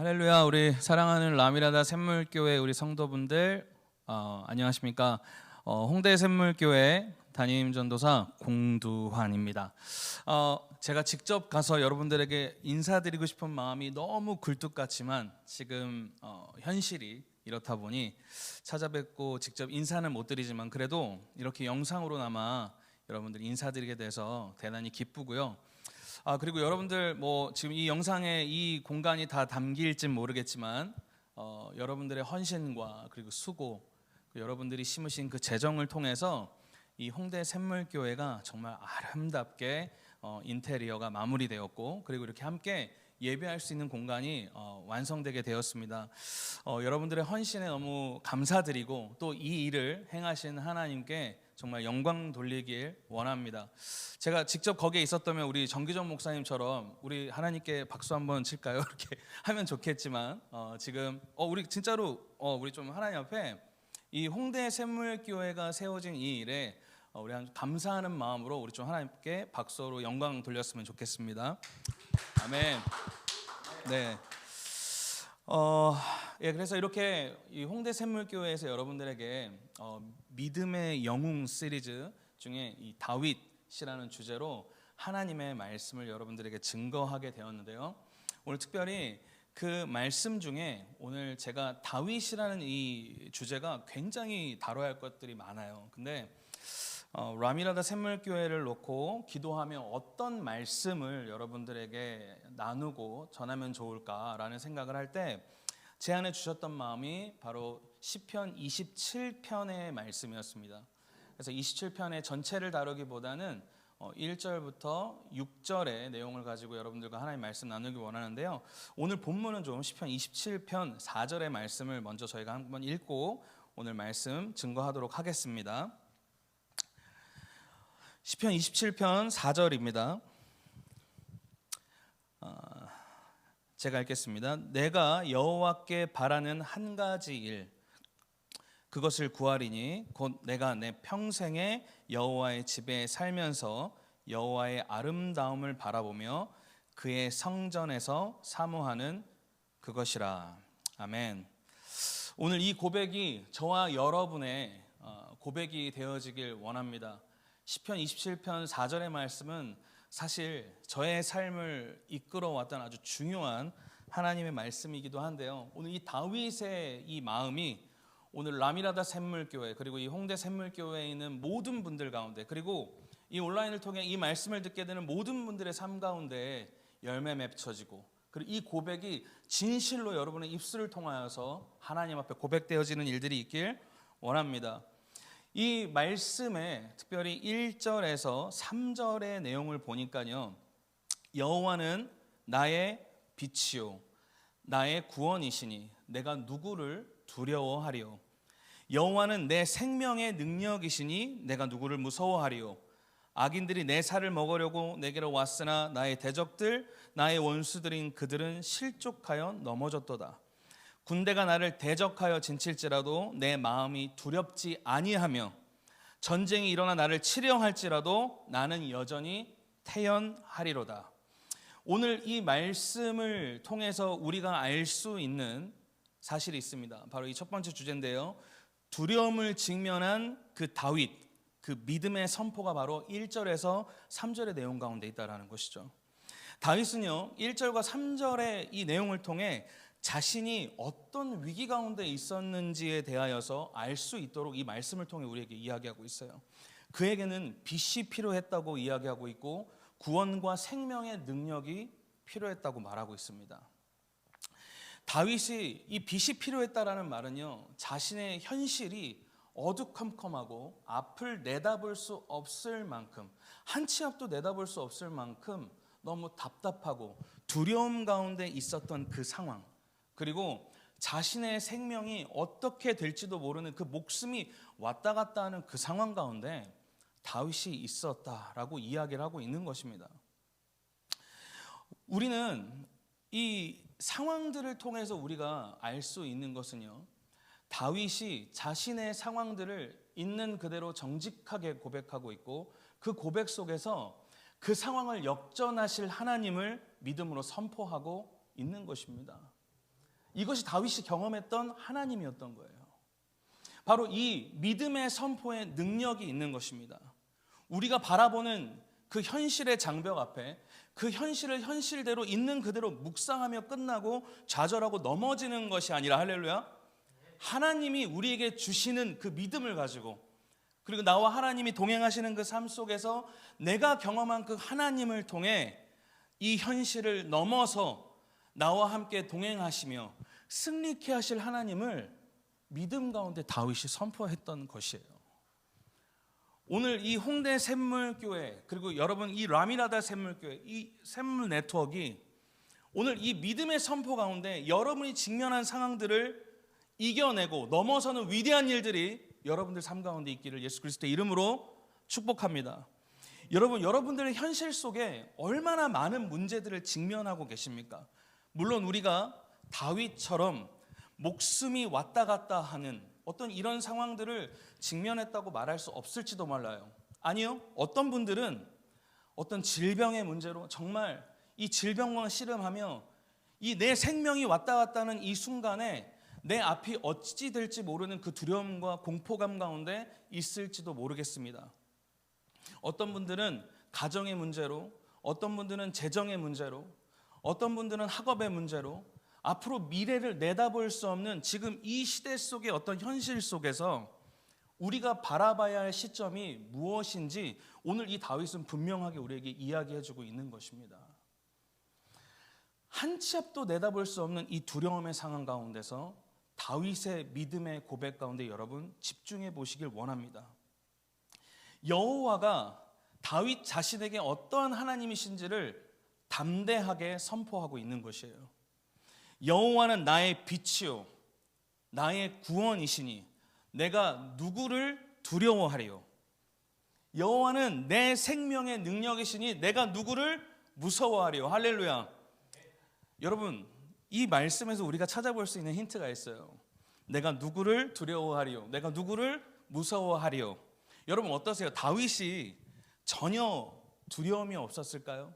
할렐루야. 우리 사랑하는 라미라다 샘물교회 우리 성도분들 안녕하십니까. 홍대 샘물교회 담임 전도사 공두환입니다. 제가 직접 가서 여러분들에게 인사드리고 싶은 마음이 너무 굴뚝 같지만 지금 현실이 이렇다 보니 찾아뵙고 직접 인사는 못 드리지만 그래도 이렇게 영상으로나마 여러분들 인사드리게 돼서 대단히 기쁘고요. 그리고 여러분들 지금 이 영상에 이 공간이 다 담길진 모르겠지만 여러분들의 헌신과 그리고 수고, 여러분들이 심으신 그 재정을 통해서 이 홍대 샘물교회가 정말 아름답게 인테리어가 마무리되었고, 그리고 이렇게 함께 예배할 수 있는 공간이 완성되게 되었습니다. 여러분들의 헌신에 너무 감사드리고 또 이 일을 행하신 하나님께 정말 영광 돌리길 원합니다. 제가 직접 거기에 있었다면 우리 정기정 목사님처럼 우리 하나님께 박수 한번 칠까요? 이렇게 하면 좋겠지만 지금 우리 진짜로 우리 좀 하나님 앞에 이 홍대 샘물교회가 세워진 이 일에 우리 감사하는 마음으로 우리 좀 하나님께 박수로 영광 돌렸으면 좋겠습니다. 아멘. 네. 그래서 이렇게 이 홍대 샘물교회에서 여러분들에게 믿음의 영웅 시리즈 중에 이 다윗이라는 주제로 하나님의 말씀을 여러분들에게 증거하게 되었는데요. 오늘 특별히 그 말씀 중에 오늘 제가 다윗이라는 이 주제가 굉장히 다뤄야 할 것들이 많아요. 근데 라미라다 샘물교회를 놓고 기도하며 어떤 말씀을 여러분들에게 나누고 전하면 좋을까라는 생각을 할 때 제안해 주셨던 마음이 바로 시편 27편의 말씀이었습니다. 그래서 27편의 전체를 다루기보다는 1절부터 6절의 내용을 가지고 여러분들과 하나님 말씀 나누기 원하는데요. 오늘 본문은 좀 시편 27편 4절의 말씀을 먼저 저희가 한번 읽고 오늘 말씀 증거하도록 하겠습니다. 시편 27편 4절입니다. 제가 읽겠습니다. 내가 여호와께 바라는 한 가지 일 그것을 구하리니 곧 내가 내 평생에 여호와의 집에 살면서 여호와의 아름다움을 바라보며 그의 성전에서 사모하는 그것이라. 아멘. 오늘 이 고백이 저와 여러분의 고백이 되어지길 원합니다. 시편 27편 4절의 말씀은 사실 저의 삶을 이끌어왔던 아주 중요한 하나님의 말씀이기도 한데요. 오늘 이 다윗의 이 마음이 오늘 라미라다 샘물교회 그리고 이 홍대 샘물교회에 있는 모든 분들 가운데, 그리고 이 온라인을 통해 이 말씀을 듣게 되는 모든 분들의 삶 가운데 열매 맺혀지고, 그리고 이 고백이 진실로 여러분의 입술을 통하여서 하나님 앞에 고백되어지는 일들이 있길 원합니다. 이 말씀에 특별히 1절에서 3절의 내용을 보니까요, 여호와는 나의 빛이요 나의 구원이시니 내가 누구를 두려워하리요. 여호와는 내 생명의 능력이시니 내가 누구를 무서워하리요. 악인들이 내 살을 먹으려고 내게로 왔으나 나의 대적들 나의 원수들인 그들은 실족하여 넘어졌도다. 군대가 나를 대적하여 진칠지라도 내 마음이 두렵지 아니하며 전쟁이 일어나 나를 치려 할지라도 나는 여전히 태연하리로다. 오늘 이 말씀을 통해서 우리가 알 수 있는 사실이 있습니다. 바로 이 첫 번째 주제인데요. 두려움을 직면한 그 다윗, 그 믿음의 선포가 바로 1절에서 3절의 내용 가운데 있다는 것이죠. 다윗은요 1절과 3절의 이 내용을 통해 자신이 어떤 위기 가운데 있었는지에 대하여서 알 수 있도록 이 말씀을 통해 우리에게 이야기하고 있어요. 그에게는 빛이 필요했다고 이야기하고 있고 구원과 생명의 능력이 필요했다고 말하고 있습니다. 다윗이 이 빛이 필요했다라는 말은요, 자신의 현실이 어두컴컴하고 앞을 내다볼 수 없을 만큼, 한 치 앞도 내다볼 수 없을 만큼 너무 답답하고 두려움 가운데 있었던 그 상황, 그리고 자신의 생명이 어떻게 될지도 모르는 그 목숨이 왔다 갔다 하는 그 상황 가운데 다윗이 있었다라고 이야기를 하고 있는 것입니다. 우리는 이 상황들을 통해서 우리가 알 수 있는 것은요, 다윗이 자신의 상황들을 있는 그대로 정직하게 고백하고 있고 그 고백 속에서 그 상황을 역전하실 하나님을 믿음으로 선포하고 있는 것입니다. 이것이 다윗이 경험했던 하나님이었던 거예요. 바로 이 믿음의 선포의 능력이 있는 것입니다. 우리가 바라보는 그 현실의 장벽 앞에 그 현실을 현실대로 있는 그대로 묵상하며 끝나고 좌절하고 넘어지는 것이 아니라, 할렐루야, 하나님이 우리에게 주시는 그 믿음을 가지고, 그리고 나와 하나님이 동행하시는 그 삶 속에서 내가 경험한 그 하나님을 통해 이 현실을 넘어서 나와 함께 동행하시며 승리케 하실 하나님을 믿음 가운데 다윗이 선포했던 것이에요. 오늘 이 홍대 샘물교회, 그리고 여러분 이 라미라다 샘물교회, 이 샘물 네트워크가 오늘 이 믿음의 선포 가운데 여러분이 직면한 상황들을 이겨내고 넘어서는 위대한 일들이 여러분들 삶 가운데 있기를 예수 그리스도의 이름으로 축복합니다. 여러분들의 현실 속에 얼마나 많은 문제들을 직면하고 계십니까? 물론 우리가 다윗처럼 목숨이 왔다 갔다 하는 어떤 이런 상황들을 직면했다고 말할 수 없을지도 몰라요. 아니요, 어떤 분들은 어떤 질병의 문제로 정말 이 질병과 씨름하며 이 내 생명이 왔다 갔다 하는 이 순간에 내 앞이 어찌 될지 모르는 그 두려움과 공포감 가운데 있을지도 모르겠습니다. 어떤 분들은 가정의 문제로, 어떤 분들은 재정의 문제로, 어떤 분들은 학업의 문제로 앞으로 미래를 내다볼 수 없는 지금 이 시대 속의 어떤 현실 속에서 우리가 바라봐야 할 시점이 무엇인지 오늘 이 다윗은 분명하게 우리에게 이야기해주고 있는 것입니다. 한 치 앞도 내다볼 수 없는 이 두려움의 상황 가운데서 다윗의 믿음의 고백 가운데 여러분 집중해 보시길 원합니다. 여호와가 다윗 자신에게 어떠한 하나님이신지를 담대하게 선포하고 있는 것이에요. 여호와는 나의 빛이요 나의 구원이시니 내가 누구를 두려워하리요. 여호와는 내 생명의 능력이시니 내가 누구를 무서워하리요. 할렐루야. 여러분, 이 말씀에서 우리가 찾아볼 수 있는 힌트가 있어요. 내가 누구를 두려워하리요, 내가 누구를 무서워하리요. 여러분 어떠세요? 다윗이 전혀 두려움이 없었을까요?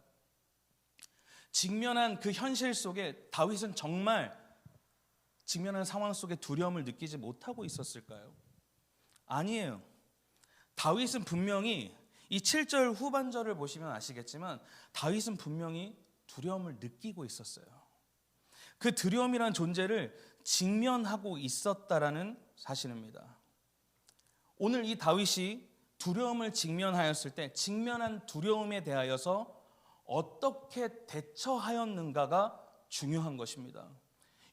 직면한 그 현실 속에 다윗은 정말 직면한 상황 속에 두려움을 느끼지 못하고 있었을까요? 아니에요. 다윗은 분명히 이 7절 후반절을 보시면 아시겠지만 다윗은 분명히 두려움을 느끼고 있었어요. 그 두려움이란 존재를 직면하고 있었다라는 사실입니다. 오늘 이 다윗이 두려움을 직면하였을 때 직면한 두려움에 대하여서 어떻게 대처하였는가가 중요한 것입니다.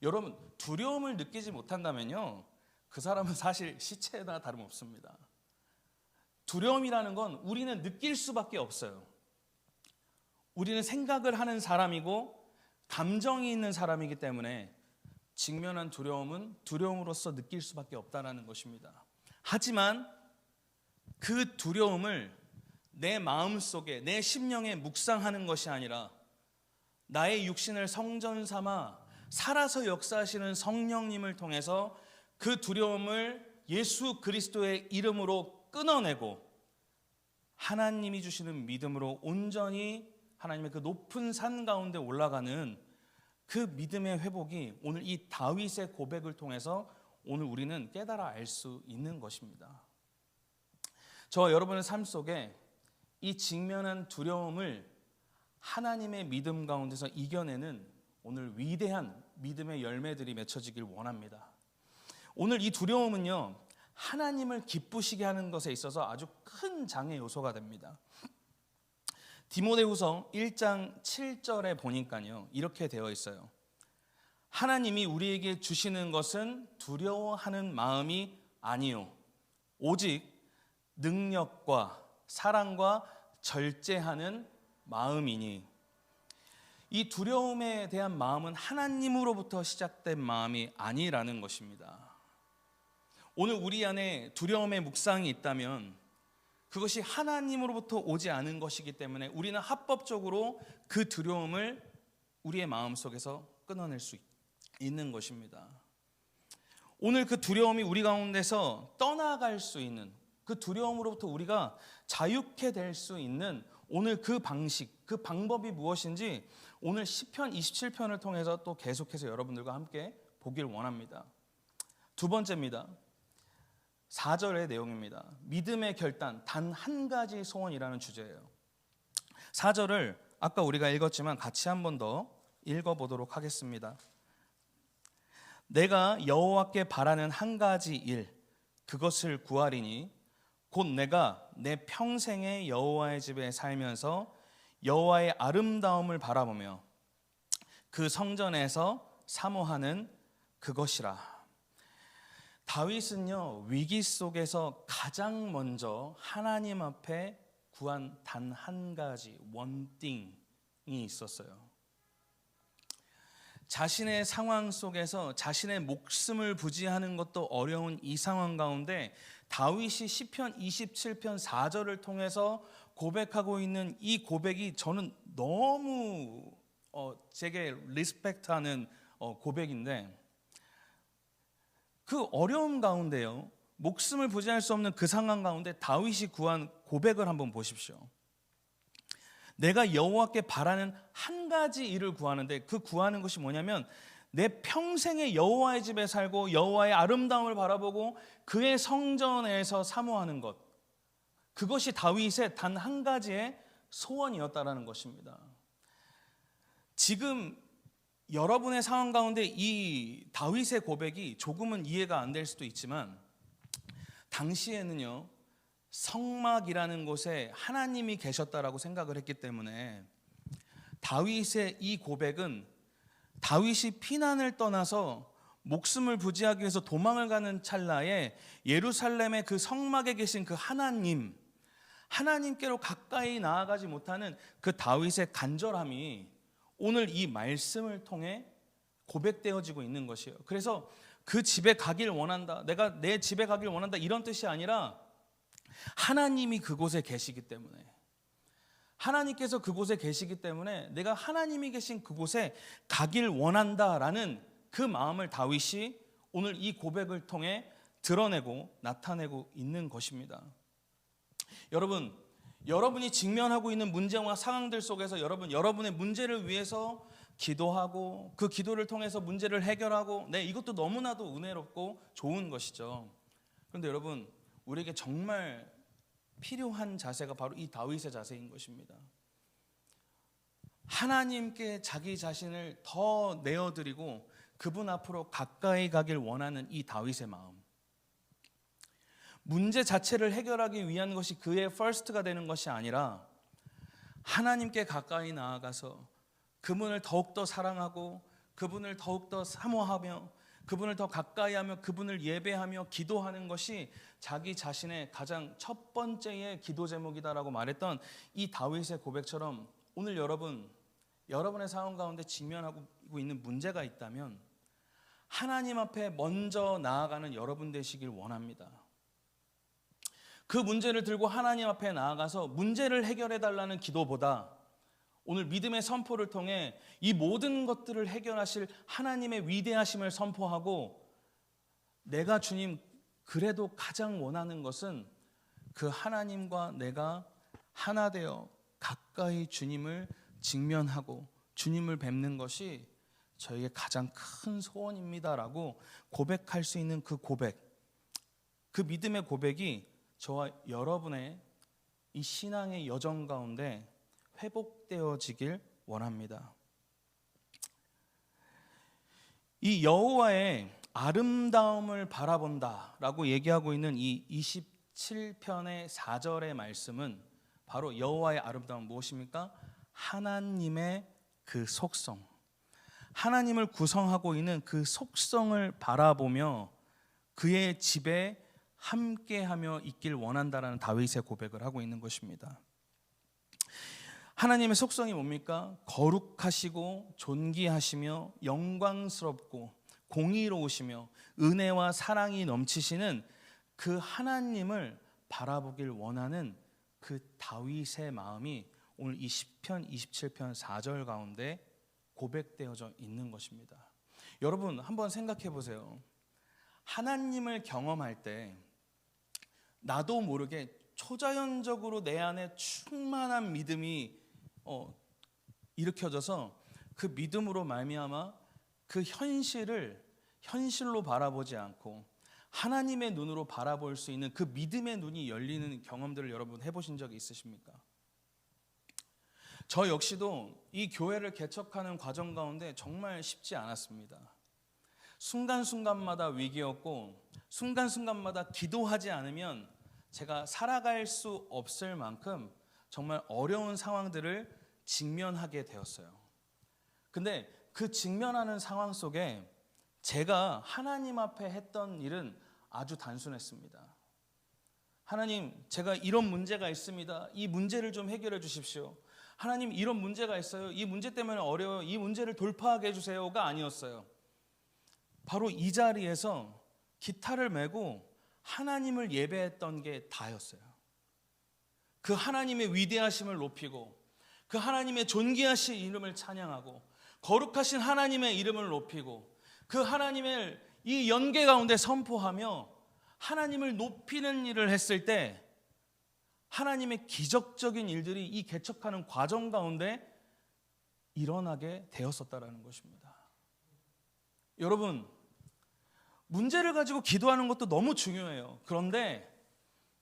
여러분, 두려움을 느끼지 못한다면요, 그 사람은 사실 시체나 다름없습니다. 두려움이라는 건 우리는 느낄 수밖에 없어요. 우리는 생각을 하는 사람이고 감정이 있는 사람이기 때문에 직면한 두려움은 두려움으로서 느낄 수밖에 없다는 것입니다. 하지만 그 두려움을 내 마음속에 내 심령에 묵상하는 것이 아니라 나의 육신을 성전 삼아 살아서 역사하시는 성령님을 통해서 그 두려움을 예수 그리스도의 이름으로 끊어내고 하나님이 주시는 믿음으로 온전히 하나님의 그 높은 산 가운데 올라가는 그 믿음의 회복이 오늘 이 다윗의 고백을 통해서 오늘 우리는 깨달아 알 수 있는 것입니다. 저와 여러분의 삶 속에 이 직면한 두려움을 하나님의 믿음 가운데서 이겨내는 오늘 위대한 믿음의 열매들이 맺혀지길 원합니다. 오늘 이 두려움은요, 하나님을 기쁘시게 하는 것에 있어서 아주 큰 장애 요소가 됩니다. 디모데후서 1장 7절에 보니까요, 이렇게 되어 있어요. 하나님이 우리에게 주시는 것은 두려워하는 마음이 아니요 오직 능력과 사랑과 절제하는 마음이니. 이 두려움에 대한 마음은 하나님으로부터 시작된 마음이 아니라는 것입니다. 오늘 우리 안에 두려움의 묵상이 있다면 그것이 하나님으로부터 오지 않은 것이기 때문에 우리는 합법적으로 그 두려움을 우리의 마음속에서 끊어낼 수 있는 것입니다. 오늘 그 두려움이 우리 가운데서 떠나갈 수 있는, 그 두려움으로부터 우리가 자유케 될 수 있는 오늘 그 방식, 그 방법이 무엇인지 오늘 시편 27편을 통해서 또 계속해서 여러분들과 함께 보길 원합니다. 두 번째입니다. 4절의 내용입니다. 믿음의 결단, 단 한 가지 소원이라는 주제예요. 4절을 아까 우리가 읽었지만 같이 한 번 더 읽어보도록 하겠습니다. 내가 여호와께 바라는 한 가지 일, 그것을 구하리니 곧 내가 내 평생에 여호와의 집에 살면서 여호와의 아름다움을 바라보며 그 성전에서 사모하는 그것이라. 다윗은요, 위기 속에서 가장 먼저 하나님 앞에 구한 단 한 가지 원띵이 있었어요. 자신의 상황 속에서 자신의 목숨을 부지하는 것도 어려운 이 상황 가운데 다윗이 시편 27편 4절을 통해서 고백하고 있는 이 고백이 저는 너무 제게 리스펙트하는 고백인데, 그 어려움 가운데요, 목숨을 부지할 수 없는 그 상황 가운데 다윗이 구한 고백을 한번 보십시오. 내가 여호와께 바라는 한 가지 일을 구하는데, 그 구하는 것이 뭐냐면 내 평생에 여호와의 집에 살고 여호와의 아름다움을 바라보고 그의 성전에서 사모하는 것, 그것이 다윗의 단 한 가지의 소원이었다라는 것입니다. 지금 여러분의 상황 가운데 이 다윗의 고백이 조금은 이해가 안 될 수도 있지만, 당시에는요, 성막이라는 곳에 하나님이 계셨다라고 생각을 했기 때문에 다윗의 이 고백은 다윗이 피난을 떠나서 목숨을 부지하기 위해서 도망을 가는 찰나에 예루살렘의 그 성막에 계신 그 하나님께로 가까이 나아가지 못하는 그 다윗의 간절함이 오늘 이 말씀을 통해 고백되어지고 있는 것이에요. 그래서 그 집에 가길 원한다, 내가 내 집에 가길 원한다, 이런 뜻이 아니라 하나님이 그곳에 계시기 때문에, 하나님께서 그곳에 계시기 때문에 내가 하나님이 계신 그곳에 가길 원한다라는 그 마음을 다윗이 오늘 이 고백을 통해 드러내고 나타내고 있는 것입니다. 여러분, 여러분이 직면하고 있는 문제와 상황들 속에서 여러분의 문제를 위해서 기도하고 그 기도를 통해서 문제를 해결하고, 이것도 너무나도 은혜롭고 좋은 것이죠. 그런데 여러분, 우리에게 정말 필요한 자세가 바로 이 다윗의 자세인 것입니다. 하나님께 자기 자신을 더 내어드리고 그분 앞으로 가까이 가길 원하는 이 다윗의 마음, 문제 자체를 해결하기 위한 것이 그의 퍼스트가 되는 것이 아니라 하나님께 가까이 나아가서 그분을 더욱더 사랑하고 그분을 더욱더 사모하며 그분을 더 가까이 하며 그분을 예배하며 기도하는 것이 자기 자신의 가장 첫 번째의 기도 제목이다라고 말했던 이 다윗의 고백처럼, 오늘 여러분의 상황 가운데 직면하고 있는 문제가 있다면 하나님 앞에 먼저 나아가는 여러분 되시길 원합니다. 그 문제를 들고 하나님 앞에 나아가서 문제를 해결해 달라는 기도보다 오늘 믿음의 선포를 통해 이 모든 것들을 해결하실 하나님의 위대하심을 선포하고, 내가 주님 그래도 가장 원하는 것은 그 하나님과 내가 하나 되어 가까이 주님을 직면하고 주님을 뵙는 것이 저에게 가장 큰 소원입니다라고 고백할 수 있는 그 고백, 그 믿음의 고백이 저와 여러분의 이 신앙의 여정 가운데 회복되어지길 원합니다. 이 여호와의 아름다움을 바라본다라고 얘기하고 있는 이 27편의 4절의 말씀은 바로 여호와의 아름다움 무엇입니까? 하나님의 그 속성, 하나님을 구성하고 있는 그 속성을 바라보며 그의 집에 함께하며 있길 원한다라는 다윗의 고백을 하고 있는 것입니다. 하나님의 속성이 뭡니까? 거룩하시고 존귀하시며 영광스럽고 공의로우시며 은혜와 사랑이 넘치시는 그 하나님을 바라보길 원하는 그 다윗의 마음이 오늘 이 시편 27편 4절 가운데 고백되어져 있는 것입니다. 여러분, 한번 생각해 보세요. 하나님을 경험할 때 나도 모르게 초자연적으로 내 안에 충만한 믿음이 일으켜져서 그 믿음으로 말미암아 그 현실을 현실로 바라보지 않고 하나님의 눈으로 바라볼 수 있는 그 믿음의 눈이 열리는 경험들을 여러분 해보신 적이 있으십니까? 저 역시도 이 교회를 개척하는 과정 가운데 정말 쉽지 않았습니다. 순간순간마다 위기였고 순간순간마다 기도하지 않으면 제가 살아갈 수 없을 만큼 정말 어려운 상황들을 직면하게 되었어요. 근데 그 직면하는 상황 속에 제가 하나님 앞에 했던 일은 아주 단순했습니다. 하나님, 제가 이런 문제가 있습니다. 이 문제를 좀 해결해 주십시오. 하나님, 이런 문제가 있어요. 이 문제 때문에 어려워요. 이 문제를 돌파하게 해주세요가 아니었어요. 바로 이 자리에서 기타를 메고 하나님을 예배했던 게 다였어요. 그 하나님의 위대하심을 높이고 그 하나님의 존귀하신 이름을 찬양하고 거룩하신 하나님의 이름을 높이고 그 하나님을 이 연계 가운데 선포하며 하나님을 높이는 일을 했을 때 하나님의 기적적인 일들이 이 개척하는 과정 가운데 일어나게 되었었다라는 것입니다. 여러분, 문제를 가지고 기도하는 것도 너무 중요해요. 그런데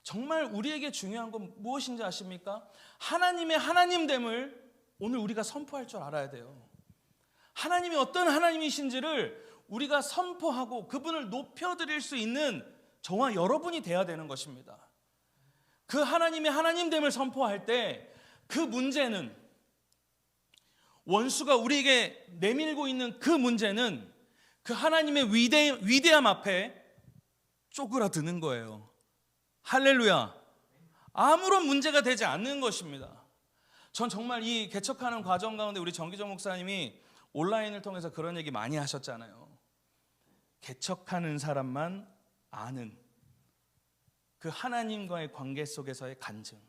정말 우리에게 중요한 건 무엇인지 아십니까? 하나님의 하나님됨을 오늘 우리가 선포할 줄 알아야 돼요. 하나님이 어떤 하나님이신지를 우리가 선포하고 그분을 높여드릴 수 있는 저와 여러분이 돼야 되는 것입니다. 그 하나님의 하나님됨을 선포할 때 그 문제는, 원수가 우리에게 내밀고 있는 그 문제는 그 하나님의 위대함 앞에 쪼그라드는 거예요. 할렐루야. 아무런 문제가 되지 않는 것입니다. 전 정말 이 개척하는 과정 가운데 우리 정기정 목사님이 온라인을 통해서 그런 얘기 많이 하셨잖아요. 개척하는 사람만 아는 그 하나님과의 관계 속에서의 간증.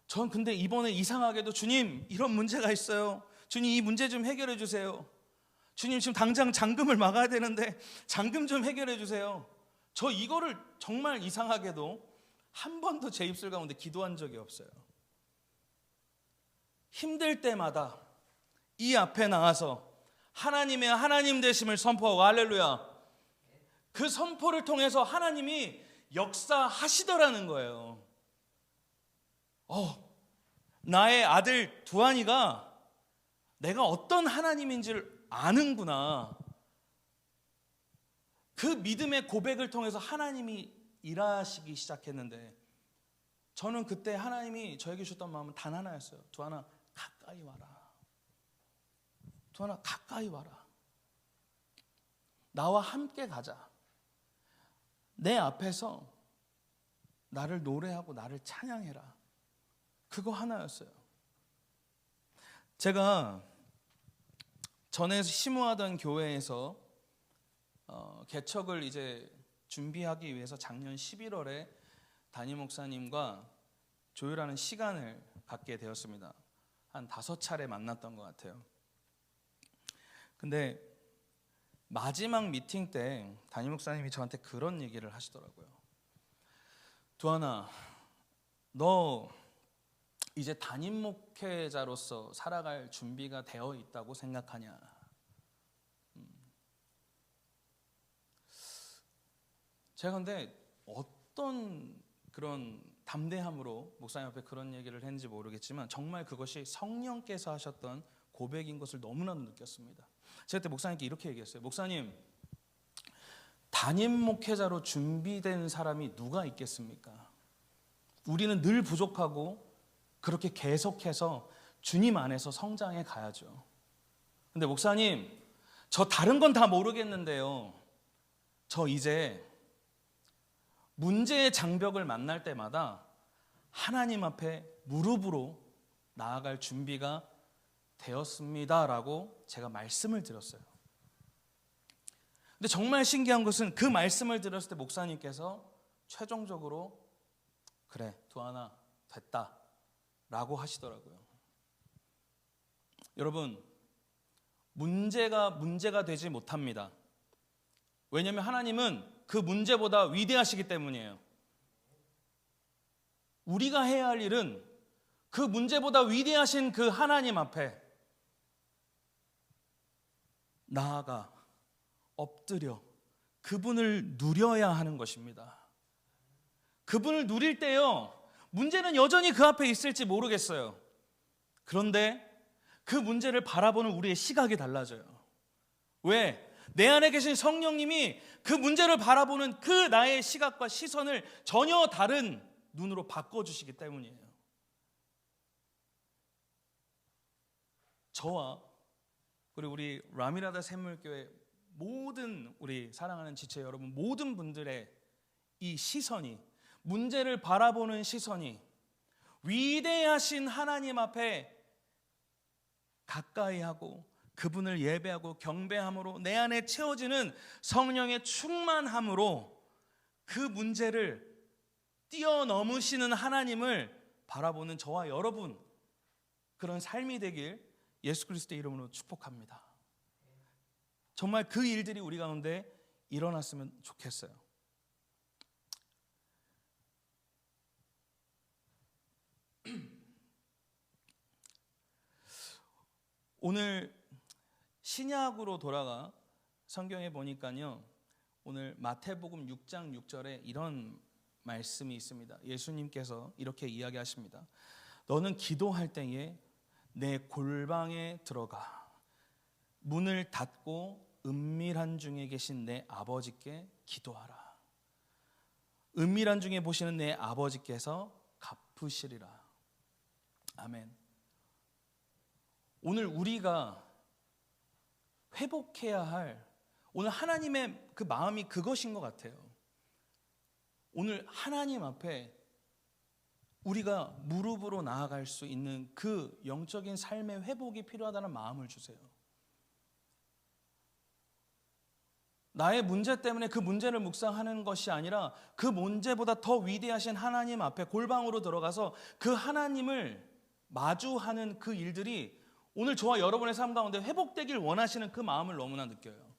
전 근데 이번에 이상하게도 주님, 이런 문제가 있어요. 주님, 이 문제 좀 해결해 주세요. 주님, 지금 당장 잔금을 막아야 되는데 잔금 좀 해결해 주세요. 저 이거를 정말 이상하게도 한 번도 제 입술 가운데 기도한 적이 없어요. 힘들 때마다 이 앞에 나와서 하나님의 하나님 되심을 선포하고, 할렐루야, 그 선포를 통해서 하나님이 역사하시더라는 거예요. 나의 아들 두한이가 내가 어떤 하나님인지를 아는구나. 그 믿음의 고백을 통해서 하나님이 일하시기 시작했는데, 저는 그때 하나님이 저에게 주셨던 마음은 단 하나였어요. 두한아, 가까이 와라. 두한아, 가까이 와라. 나와 함께 가자. 내 앞에서 나를 노래하고 나를 찬양해라. 그거 하나였어요. 제가 전에 심우하던 교회에서 개척을 이제 준비하기 위해서 작년 11월에 담임 목사님과 조율하는 시간을 갖게 되었습니다. 한 5차례 만났던 것 같아요. 근데 마지막 미팅 때 담임 목사님이 저한테 그런 얘기를 하시더라고요. 두한아, 너 이제 담임 목회자로서 살아갈 준비가 되어 있다고 생각하냐? 제가 근데 어떤 그런 담대함으로 목사님 앞에 그런 얘기를 했는지 모르겠지만 정말 그것이 성령께서 하셨던 고백인 것을 너무나도 느꼈습니다. 제가 그때 목사님께 이렇게 얘기했어요. 목사님, 담임 목회자로 준비된 사람이 누가 있겠습니까? 우리는 늘 부족하고 그렇게 계속해서 주님 안에서 성장해 가야죠. 근데 목사님, 저 다른 건 다 모르겠는데요, 저 이제 문제의 장벽을 만날 때마다 하나님 앞에 무릎으로 나아갈 준비가 되었습니다라고 제가 말씀을 드렸어요. 근데 정말 신기한 것은 그 말씀을 들었을 때 목사님께서 최종적으로 그래, 두한아, 됐다 라고 하시더라고요. 여러분, 문제가 되지 못합니다. 왜냐하면 하나님은 그 문제보다 위대하시기 때문이에요. 우리가 해야 할 일은 그 문제보다 위대하신 그 하나님 앞에 나아가 엎드려 그분을 누려야 하는 것입니다. 그분을 누릴 때요, 문제는 여전히 그 앞에 있을지 모르겠어요. 그런데 그 문제를 바라보는 우리의 시각이 달라져요. 왜? 내 안에 계신 성령님이 그 문제를 바라보는 그 나의 시각과 시선을 전혀 다른 눈으로 바꿔주시기 때문이에요. 저와 그리고 우리 라미라다 샘물교회 모든 우리 사랑하는 지체 여러분, 모든 분들의 이 시선이, 문제를 바라보는 시선이 위대하신 하나님 앞에 가까이 하고 그분을 예배하고 경배함으로 내 안에 채워지는 성령의 충만함으로 그 문제를 뛰어넘으시는 하나님을 바라보는 저와 여러분, 그런 삶이 되길 예수 그리스도의 이름으로 축복합니다. 정말 그 일들이 우리 가운데 일어났으면 좋겠어요. 오늘 신약으로 돌아가 성경에 보니까요, 오늘 마태복음 6장 6절에 이런 말씀이 있습니다. 예수님께서 이렇게 이야기하십니다. 너는 기도할 때에 내 골방에 들어가 문을 닫고 은밀한 중에 계신 내 아버지께 기도하라. 은밀한 중에 보시는 내 아버지께서 갚으시리라. 아멘. 오늘 우리가 회복해야 할, 오늘 하나님의 그 마음이 그것인 것 같아요. 오늘 하나님 앞에 우리가 무릎으로 나아갈 수 있는 그 영적인 삶의 회복이 필요하다는 마음을 주세요. 나의 문제 때문에 그 문제를 묵상하는 것이 아니라 그 문제보다 더 위대하신 하나님 앞에 골방으로 들어가서 그 하나님을 마주하는 그 일들이 오늘 저와 여러분의 삶 가운데 회복되길 원하시는 그 마음을 너무나 느껴요.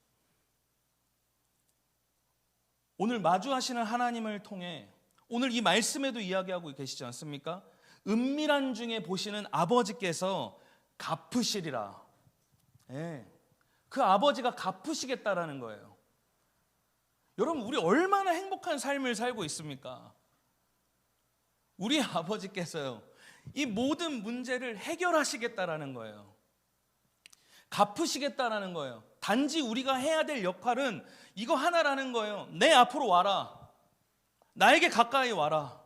오늘 마주하시는 하나님을 통해 오늘 이 말씀에도 이야기하고 계시지 않습니까? 은밀한 중에 보시는 아버지께서 갚으시리라. 네. 그 아버지가 갚으시겠다라는 거예요. 여러분, 우리 얼마나 행복한 삶을 살고 있습니까? 우리 아버지께서요, 이 모든 문제를 해결하시겠다라는 거예요. 갚으시겠다라는 거예요. 단지 우리가 해야 될 역할은 이거 하나라는 거예요. 내 앞으로 와라. 나에게 가까이 와라.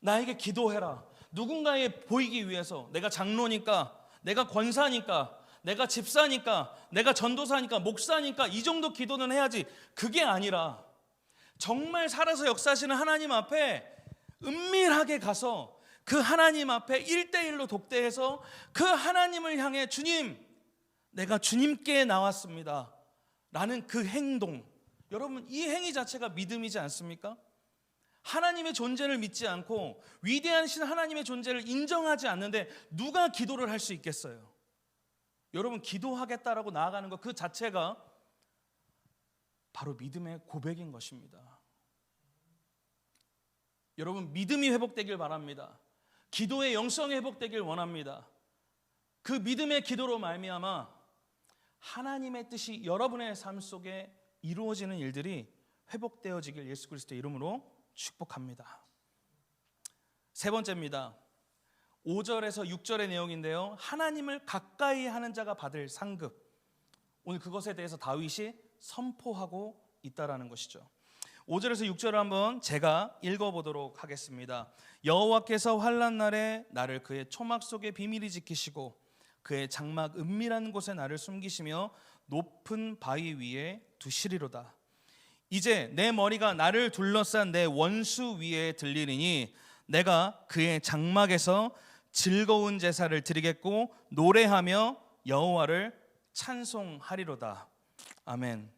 나에게 기도해라. 누군가에 보이기 위해서 내가 장로니까, 내가 권사니까, 내가 집사니까, 내가 전도사니까, 목사니까 이 정도 기도는 해야지. 그게 아니라 정말 살아서 역사하시는 하나님 앞에 은밀하게 가서 그 하나님 앞에 1대1로 독대해서 그 하나님을 향해 주님, 내가 주님께 나왔습니다 라는 그 행동, 여러분 이 행위 자체가 믿음이지 않습니까? 하나님의 존재를 믿지 않고 위대하신 하나님의 존재를 인정하지 않는데 누가 기도를 할 수 있겠어요? 여러분, 기도하겠다라고 나아가는 것 그 자체가 바로 믿음의 고백인 것입니다. 여러분, 믿음이 회복되길 바랍니다. 기도의 영성이 회복되길 원합니다. 그 믿음의 기도로 말미암아 하나님의 뜻이 여러분의 삶 속에 이루어지는 일들이 회복되어지길 예수 그리스도의 이름으로 축복합니다. 세 번째입니다. 5절에서 6절의 내용인데요, 하나님을 가까이 하는 자가 받을 상급. 오늘 그것에 대해서 다윗이 선포하고 있다라는 것이죠. 5절에서 6절을 한번 제가 읽어보도록 하겠습니다. 여호와께서 환난 날에 나를 그의 초막 속에 비밀히 지키시고 그의 장막 은밀한 곳에 나를 숨기시며 높은 바위 위에 두시리로다. 이제 내 머리가 나를 둘러싼 내 원수 위에 들리리니 내가 그의 장막에서 즐거운 제사를 드리겠고 노래하며 여호와를 찬송하리로다. 아멘.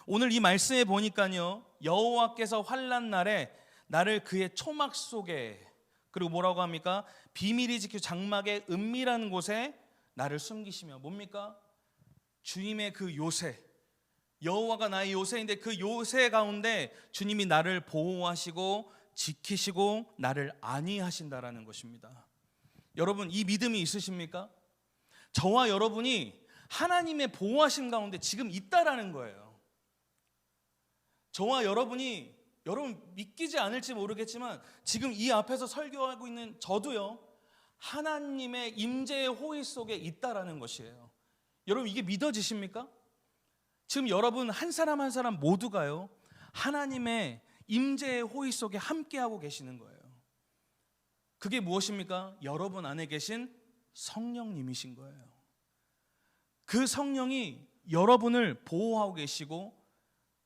오늘 이 말씀에 보니까요, 여호와께서 환난 날에 나를 그의 초막 속에, 그리고 뭐라고 합니까? 비밀이 지켜 장막의 은밀한 곳에 나를 숨기시며, 뭡니까? 주님의 그 요새, 여호와가 나의 요새인데 그 요새 가운데 주님이 나를 보호하시고 지키시고 나를 안위하신다라는 것입니다. 여러분, 이 믿음이 있으십니까? 저와 여러분이 하나님의 보호하심 가운데 지금 있다라는 거예요. 저와 여러분이, 여러분 믿기지 않을지 모르겠지만 지금 이 앞에서 설교하고 있는 저도요, 하나님의 임재의 호의 속에 있다라는 것이에요. 여러분 이게 믿어지십니까? 지금 여러분 한 사람 한 사람 모두가요, 하나님의 임재의 호의 속에 함께하고 계시는 거예요. 그게 무엇입니까? 여러분 안에 계신 성령님이신 거예요. 그 성령이 여러분을 보호하고 계시고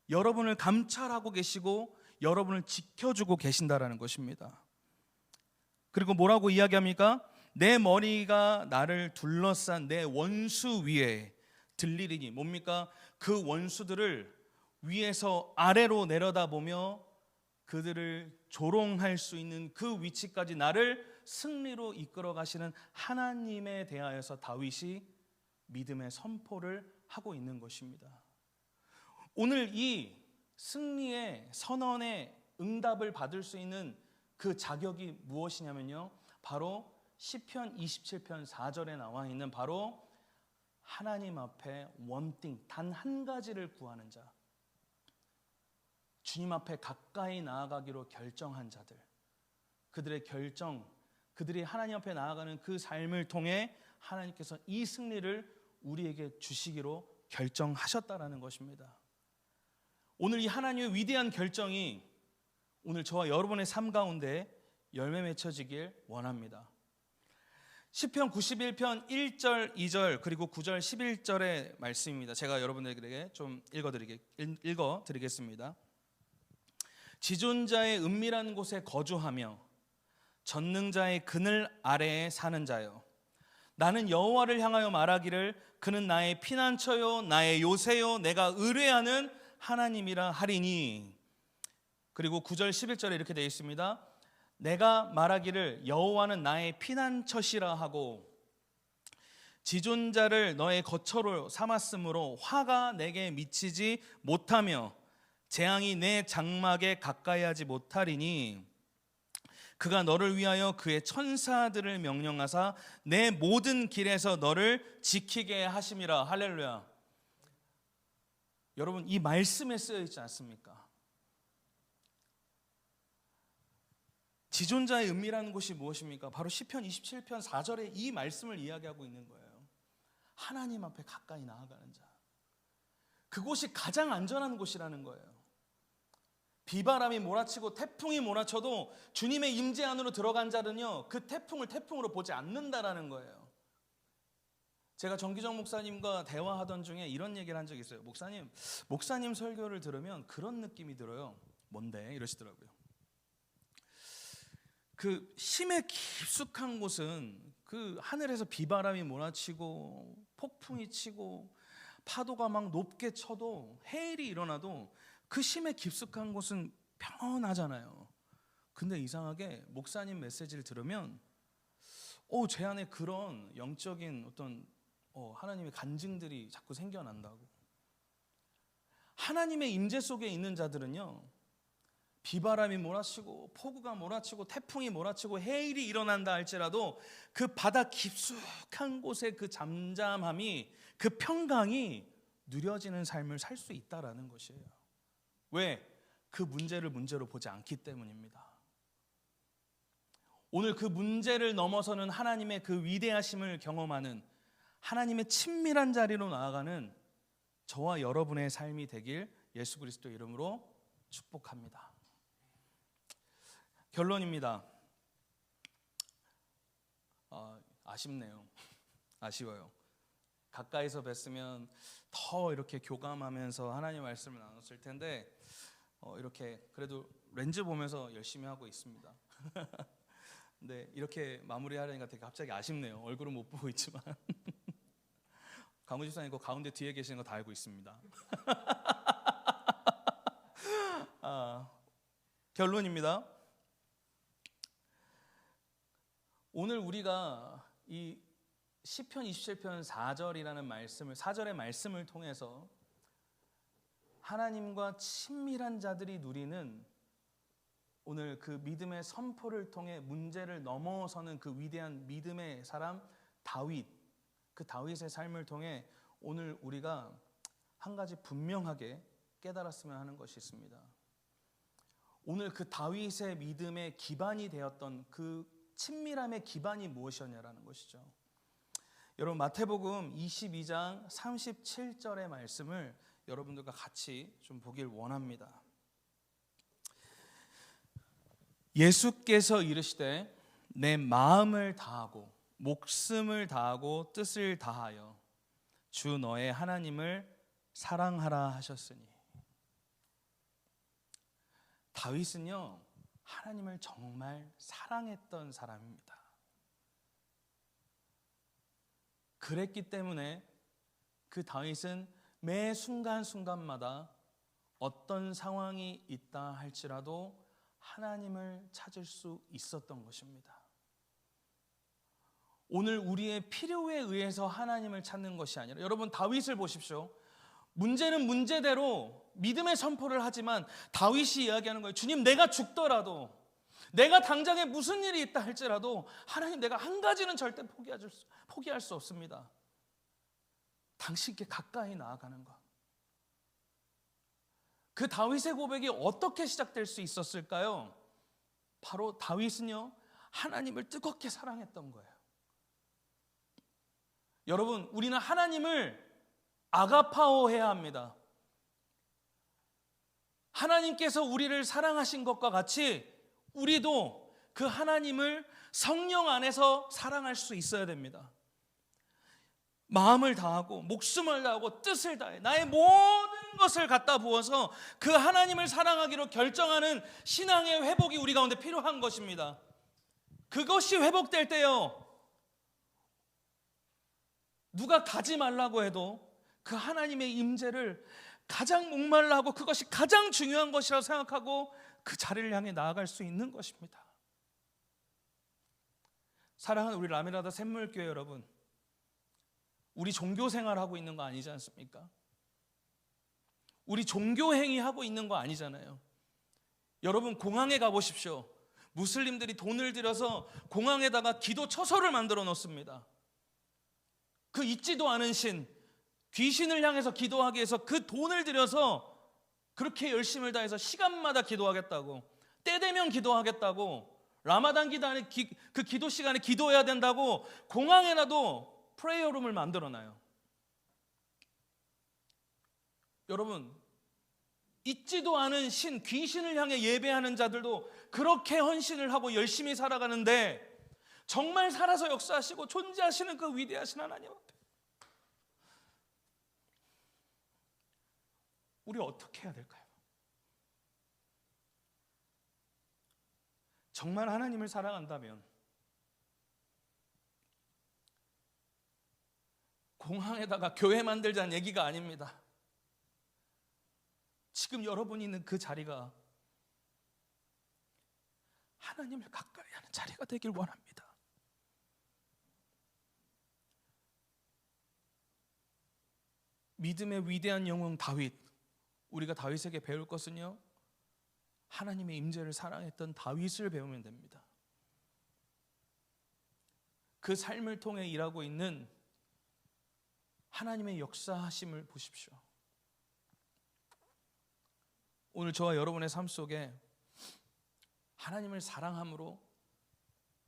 여러분을 감찰하고 계시고 여러분을 지켜주고 계신다라는 것입니다. 그리고 뭐라고 이야기합니까? 내 머리가 나를 둘러싼 내 원수 위에 들리리니, 뭡니까? 그 원수들을 위에서 아래로 내려다보며 그들을 조롱할 수 있는 그 위치까지 나를 승리로 이끌어 가시는 하나님에 대하여서 다윗이 믿음의 선포를 하고 있는 것입니다. 오늘 이 승리의 선언의 응답을 받을 수 있는 그 자격이 무엇이냐면요, 바로 시편 27편 4절에 나와 있는 바로 하나님 앞에 원띵, 단 한 가지를 구하는 자, 주님 앞에 가까이 나아가기로 결정한 자들, 그들의 결정, 그들이 하나님 앞에 나아가는 그 삶을 통해 하나님께서 이 승리를 우리에게 주시기로 결정하셨다라는 것입니다. 오늘 이 하나님의 위대한 결정이 오늘 저와 여러분의 삶 가운데 열매 맺혀지길 원합니다. 시편 91편 1절, 2절 그리고 9절, 11절의 말씀입니다. 제가 여러분들에게 좀 읽어드리겠습니다. 지존자의 은밀한 곳에 거주하며 전능자의 그늘 아래에 사는 자여, 나는 여호와를 향하여 말하기를 그는 나의 피난처요 나의 요새요 내가 의뢰하는 하나님이라 하리니. 그리고 9절 11절에 이렇게 되어 있습니다. 내가 말하기를 여호와는 나의 피난처시라 하고 지존자를 너의 거처로 삼았으므로 화가 내게 미치지 못하며 재앙이 내 장막에 가까이 하지 못하리니, 그가 너를 위하여 그의 천사들을 명령하사 내 모든 길에서 너를 지키게 하심이라. 할렐루야. 여러분 이 말씀에 쓰여 있지 않습니까? 지존자의 은밀한 곳이 무엇입니까? 바로 시편 27편 4절에 이 말씀을 이야기하고 있는 거예요. 하나님 앞에 가까이 나아가는 자, 그곳이 가장 안전한 곳이라는 거예요. 비바람이 몰아치고 태풍이 몰아쳐도 주님의 임재 안으로 들어간 자는요, 그 태풍을 태풍으로 보지 않는다라는 거예요. 제가 정기정 목사님과 대화하던 중에 이런 얘기를 한 적이 있어요. 목사님 설교를 들으면 그런 느낌이 들어요. 뭔데? 이러시더라고요. 그 심해 깊숙한 곳은 그 하늘에서 비바람이 몰아치고 폭풍이 치고 파도가 막 높게 쳐도 해일이 일어나도 그 심해 깊숙한 곳은 평온하잖아요. 근데 이상하게 목사님 메시지를 들으면 제 안에 그런 영적인 어떤 하나님의 간증들이 자꾸 생겨난다고. 하나님의 임재 속에 있는 자들은요, 비바람이 몰아치고 폭우가 몰아치고 태풍이 몰아치고 해일이 일어난다 할지라도 그 바다 깊숙한 곳의 그 잠잠함이, 그 평강이 누려지는 삶을 살 수 있다라는 것이에요. 왜? 그 문제를 문제로 보지 않기 때문입니다. 오늘 그 문제를 넘어서는 하나님의 그 위대하심을 경험하는, 하나님의 친밀한 자리로 나아가는 저와 여러분의 삶이 되길 예수 그리스도 이름으로 축복합니다. 결론입니다. 아쉽네요. 아쉬워요. 가까이서 뵀으면 더 이렇게 교감하면서 하나님의 말씀을 나눴을 텐데 이렇게 그래도 렌즈 보면서 열심히 하고 있습니다. 근데 이렇게 마무리하려니까 되게 갑자기 아쉽네요. 얼굴은 못 보고 있지만 강우 집사님 그 가운데 뒤에 계시는 거 다 알고 있습니다. 결론입니다. 오늘 우리가 이 시편 27편 4절이라는 말씀을, 4절의 말씀을 통해서 하나님과 친밀한 자들이 누리는 오늘 그 믿음의 선포를 통해 문제를 넘어서는 그 위대한 믿음의 사람 다윗, 그 다윗의 삶을 통해 오늘 우리가 한 가지 분명하게 깨달았으면 하는 것이 있습니다. 오늘 그 다윗의 믿음의 기반이 되었던 그 친밀함의 기반이 무엇이었냐라는 것이죠. 여러분, 마태복음 22장 37절의 말씀을 여러분들과 같이 좀 보길 원합니다. 예수께서 이르시되 내 마음을 다하고 목숨을 다하고 뜻을 다하여 주 너의 하나님을 사랑하라 하셨으니. 다윗은요, 하나님을 정말 사랑했던 사람입니다. 그랬기 때문에 그 다윗은 매 순간순간마다 어떤 상황이 있다 할지라도 하나님을 찾을 수 있었던 것입니다. 오늘 우리의 필요에 의해서 하나님을 찾는 것이 아니라, 여러분 다윗을 보십시오. 문제는 문제대로 믿음의 선포를 하지만 다윗이 이야기하는 거예요. 주님, 내가 죽더라도, 내가 당장에 무슨 일이 있다 할지라도 하나님, 내가 한 가지는 절대 포기할 수 없습니다. 당신께 가까이 나아가는 것. 그 다윗의 고백이 어떻게 시작될 수 있었을까요? 바로 다윗은요, 하나님을 뜨겁게 사랑했던 거예요. 여러분, 우리는 하나님을 아가파오해야 합니다. 하나님께서 우리를 사랑하신 것과 같이 우리도 그 하나님을 성령 안에서 사랑할 수 있어야 됩니다. 마음을 다하고 목숨을 다하고 뜻을 다해 나의 모든 것을 갖다 부어서 그 하나님을 사랑하기로 결정하는 신앙의 회복이 우리 가운데 필요한 것입니다. 그것이 회복될 때요, 누가 가지 말라고 해도 그 하나님의 임재를 가장 목말라 하고 그것이 가장 중요한 것이라고 생각하고 그 자리를 향해 나아갈 수 있는 것입니다. 사랑하는 우리 라미라다 샘물교회 여러분, 우리 종교 생활하고 있는 거 아니지 않습니까? 우리 종교 행위하고 있는 거 아니잖아요. 여러분, 공항에 가보십시오. 무슬림들이 돈을 들여서 공항에다가 기도 처소를 만들어 놓습니다. 그 있지도 않은 신, 귀신을 향해서 기도하기 위해서 그 돈을 들여서 그렇게 열심을 다해서 시간마다 기도하겠다고, 때 되면 기도하겠다고, 라마단 기간에 그 기도 시간에 기도해야 된다고 공항에라도 프레이어룸을 만들어놔요. 여러분, 있지도 않은 신, 귀신을 향해 예배하는 자들도 그렇게 헌신을 하고 열심히 살아가는데, 정말 살아서 역사하시고 존재하시는 그 위대하신 하나님 앞에 우리 어떻게 해야 될까요? 정말 하나님을 사랑한다면 공항에다가 교회 만들자는 얘기가 아닙니다. 지금 여러분이 있는 그 자리가 하나님을 가까이 하는 자리가 되길 원합니다. 믿음의 위대한 영웅 다윗, 우리가 다윗에게 배울 것은요, 하나님의 임재를 사랑했던 다윗을 배우면 됩니다. 그 삶을 통해 일하고 있는 하나님의 역사하심을 보십시오. 오늘 저와 여러분의 삶 속에 하나님을 사랑함으로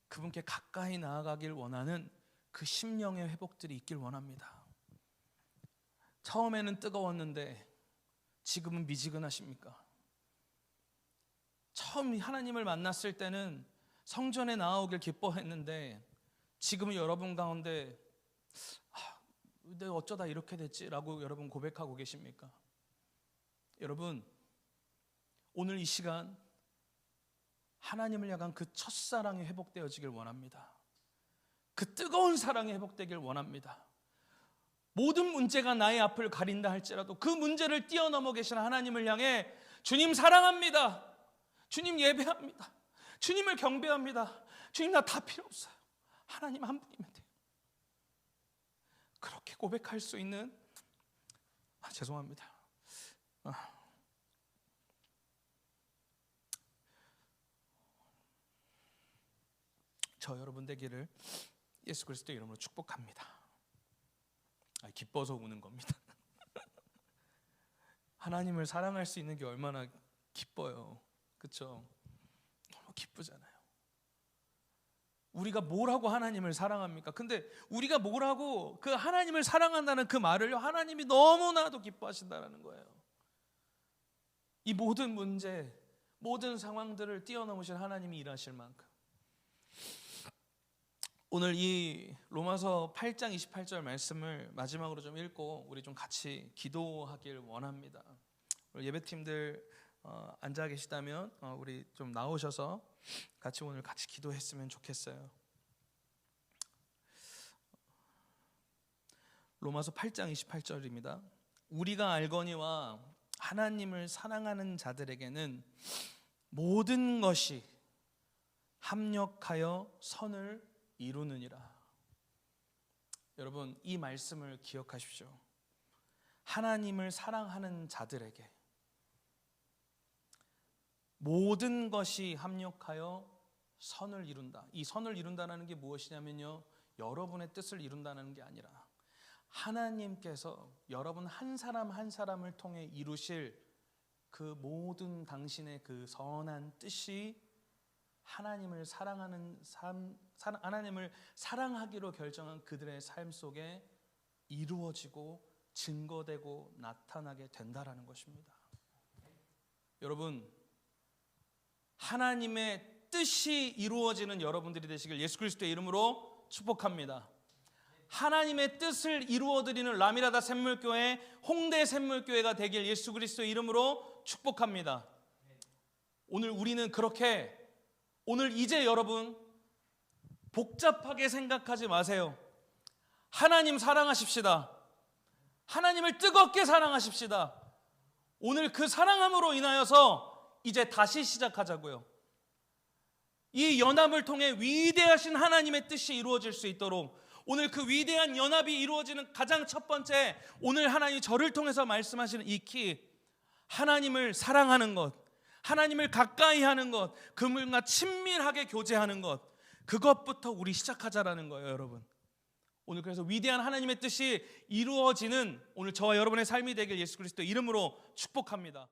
그분께 가까이 나아가길 원하는 그 심령의 회복들이 있길 원합니다. 처음에는 뜨거웠는데 지금은 미지근하십니까? 처음 하나님을 만났을 때는 성전에 나오길 기뻐했는데 지금은 여러분 가운데 내가 어쩌다 이렇게 됐지라고 여러분 고백하고 계십니까? 여러분, 오늘 이 시간 하나님을 향한 그 첫사랑이 회복되어지길 원합니다. 그 뜨거운 사랑이 회복되길 원합니다. 모든 문제가 나의 앞을 가린다 할지라도 그 문제를 뛰어넘어 계신 하나님을 향해 주님 사랑합니다. 주님 예배합니다. 주님을 경배합니다. 주님 나 다 필요 없어요. 하나님 한 분이면 돼요. 그렇게 고백할 수 있는 죄송합니다. 저 여러분 되기를 예수 그리스도의 이름으로 축복합니다. 기뻐서 우는 겁니다. 하나님을 사랑할 수 있는 게 얼마나 기뻐요. 그렇죠? 너무 기쁘잖아요. 우리가 뭘 하고 하나님을 사랑합니까? 근데 우리가 뭘 하고 그 하나님을 사랑한다는 그 말을 하나님이 너무나도 기뻐하신다는 거예요. 이 모든 문제, 모든 상황들을 뛰어넘으신 하나님이 일하실 만큼. 오늘 이 로마서 8장 28절 말씀을 마지막으로 좀 읽고 우리 좀 같이 기도하길 원합니다. 예배팀들 앉아 계시다면 우리 좀 나오셔서 같이 오늘 같이 기도했으면 좋겠어요. 로마서 8장 28절입니다. 우리가 알거니와 하나님을 사랑하는 자들에게는 모든 것이 합력하여 선을 이루느니라. 여러분, 이 말씀을 기억하십시오. 하나님을 사랑하는 자들에게 모든 것이 합력하여 선을 이룬다. 이 선을 이룬다는 게 무엇이냐면요, 여러분의 뜻을 이룬다는 게 아니라 하나님께서 여러분 한 사람 한 사람을 통해 이루실 그 모든 당신의 그 선한 뜻이 하나님을 사랑하는 삶, 하나님을 사랑하기로 결정한 그들의 삶 속에 이루어지고 증거되고 나타나게 된다라는 것입니다. 여러분, 하나님의 뜻이 이루어지는 여러분들이 되시길 예수 그리스도의 이름으로 축복합니다. 하나님의 뜻을 이루어드리는 라미라다 샘물교회, 홍대 샘물교회가 되길 예수 그리스도의 이름으로 축복합니다. 오늘 우리는 그렇게, 오늘 이제 여러분 복잡하게 생각하지 마세요. 하나님 사랑하십시다. 하나님을 뜨겁게 사랑하십시다. 오늘 그 사랑함으로 인하여서 이제 다시 시작하자고요. 이 연합을 통해 위대하신 하나님의 뜻이 이루어질 수 있도록 오늘 그 위대한 연합이 이루어지는 가장 첫 번째, 오늘 하나님이 저를 통해서 말씀하시는 이 키, 하나님을 사랑하는 것, 하나님을 가까이 하는 것, 그분과 친밀하게 교제하는 것, 그것부터 우리 시작하자라는 거예요, 여러분. 오늘 그래서 위대한 하나님의 뜻이 이루어지는 오늘 저와 여러분의 삶이 되길 예수 그리스도 이름으로 축복합니다.